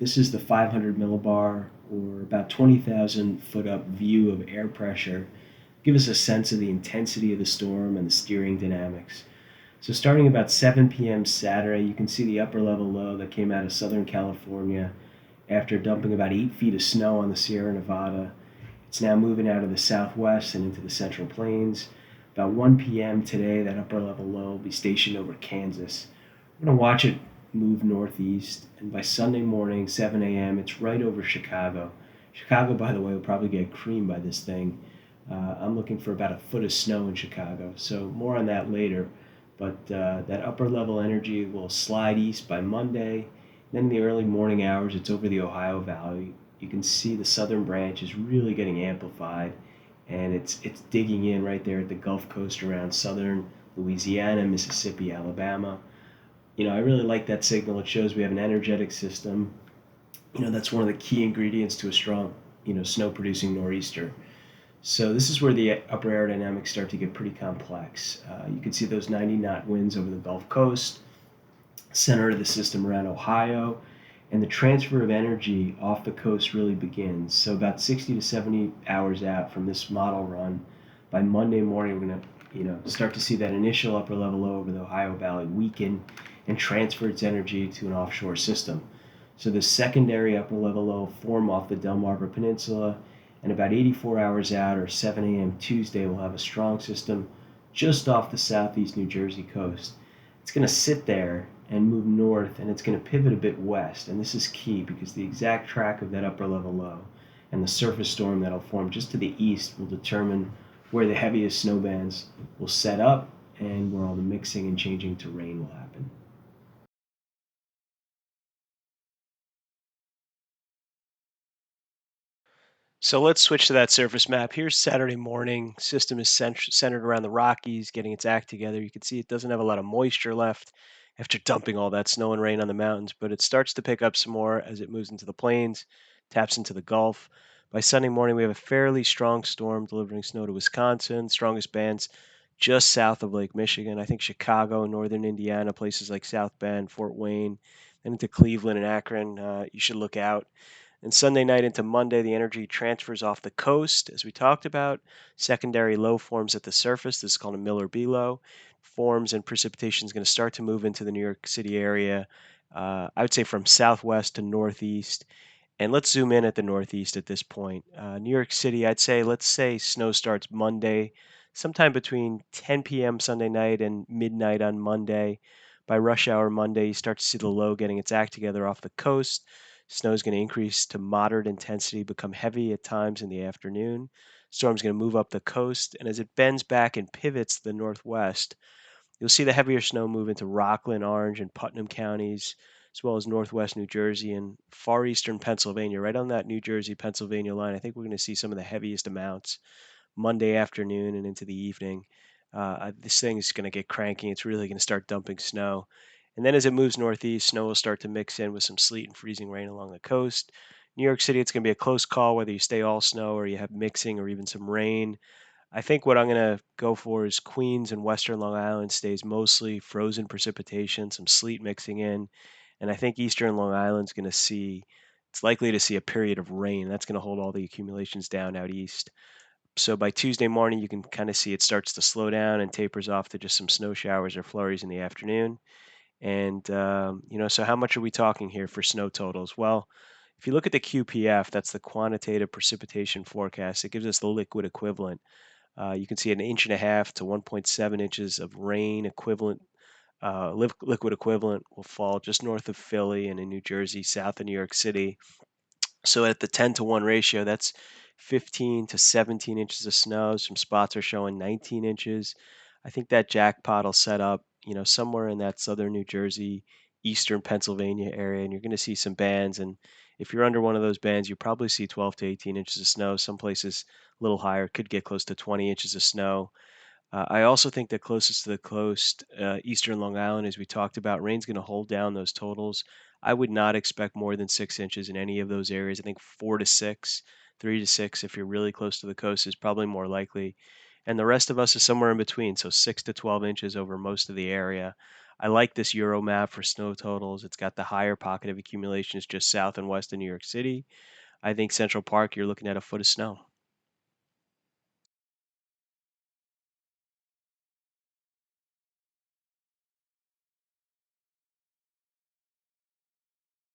This is the 500 millibar, or about 20,000 foot up view of air pressure. Give us a sense of the intensity of the storm and the steering dynamics. So, starting about 7 p.m. Saturday, you can see the upper level low that came out of Southern California after dumping about 8 feet of snow on the Sierra Nevada. It's now moving out of the southwest and into the central plains. About 1 p.m. today, that upper level low will be stationed over Kansas. We're going to watch it move northeast, and by Sunday morning, 7 a.m., it's right over Chicago. Chicago, by the way, will probably get creamed by this thing. I'm looking for about a foot of snow in Chicago, so more on that later. But that upper level energy will slide east by Monday. Then in the early morning hours, it's over the Ohio Valley. You can see the southern branch is really getting amplified, and it's digging in right there at the Gulf Coast around southern Louisiana, Mississippi, Alabama. I really like that signal. It shows we have an energetic system. That's one of the key ingredients to a strong, snow producing nor'easter. So this is where the upper aerodynamics start to get pretty complex. You can see those 90 knot winds over the Gulf Coast, center of the system around Ohio, and the transfer of energy off the coast really begins. So about 60 to 70 hours out from this model run, by Monday morning we're going to start to see that initial upper level low over the Ohio Valley weaken and transfer its energy to an offshore system. So the secondary upper level low form off the Delmarva Peninsula, and about 84 hours out, or 7 a.m. Tuesday, we'll have a strong system just off the southeast New Jersey coast. It's going to sit there and move north, and it's going to pivot a bit west. And this is key because the exact track of that upper level low and the surface storm that'll form just to the east will determine where the heaviest snow bands will set up and where all the mixing and changing terrain will happen. So let's switch to that surface map. Here's Saturday morning. System is centered around the Rockies, getting its act together. You can see it doesn't have a lot of moisture left after dumping all that snow and rain on the mountains, but it starts to pick up some more as it moves into the plains, taps into the Gulf. By Sunday morning, we have a fairly strong storm delivering snow to Wisconsin, strongest bands just south of Lake Michigan. I think Chicago, northern Indiana, places like South Bend, Fort Wayne, and into Cleveland and Akron. You should look out. And Sunday night into Monday, the energy transfers off the coast, as we talked about. Secondary low forms at the surface. This is called a Miller B low. Forms and precipitation is going to start to move into the New York City area. I would say from southwest to northeast. And let's zoom in at the northeast at this point. New York City, let's say snow starts Monday, sometime between 10 p.m. Sunday night and midnight on Monday. By rush hour Monday, you start to see the low getting its act together off the coast. Snow is going to increase to moderate intensity, become heavy at times in the afternoon. Storm's going to move up the coast, and as it bends back and pivots to the northwest, you'll see the heavier snow move into Rockland, Orange, and Putnam counties, as well as northwest New Jersey and far eastern Pennsylvania, right on that New Jersey Pennsylvania line. I think we're going to see some of the heaviest amounts Monday afternoon and into the evening. This thing is going to get cranky. It's really going to start dumping snow. And then as it moves northeast, snow will start to mix in with some sleet and freezing rain along the coast. New York City, it's going to be a close call whether you stay all snow or you have mixing or even some rain. I think what I'm going to go for is Queens and Western Long Island stays mostly frozen precipitation, some sleet mixing in, and I think Eastern Long Island's going to see it's likely to see a period of rain. That's going to hold all the accumulations down out east. So by Tuesday morning, you can kind of see it starts to slow down and tapers off to just some snow showers or flurries in the afternoon. And so how much are we talking here for snow totals? Well, if you look at the QPF, that's the quantitative precipitation forecast. It gives us the liquid equivalent. You can see an inch and a half to 1.7 inches of rain equivalent, liquid equivalent will fall just north of Philly and in New Jersey, south of New York City. So at the 10-to-1 ratio, that's 15 to 17 inches of snow. Some spots are showing 19 inches. I think that jackpot will set up, somewhere in that southern New Jersey, eastern Pennsylvania area, and you're going to see some bands. And if you're under one of those bands, you probably see 12 to 18 inches of snow. Some places a little higher, could get close to 20 inches of snow. I also think that closest to the coast, eastern Long Island, as we talked about, rain's going to hold down those totals. I would not expect more than 6 inches in any of those areas. I think 4 to 6, 3 to 6, if you're really close to the coast, is probably more likely. And the rest of us is somewhere in between, so 6 to 12 inches over most of the area. I like this Euro map for snow totals. It's got the higher pocket of accumulations just south and west of New York City. I think Central Park, you're looking at a foot of snow.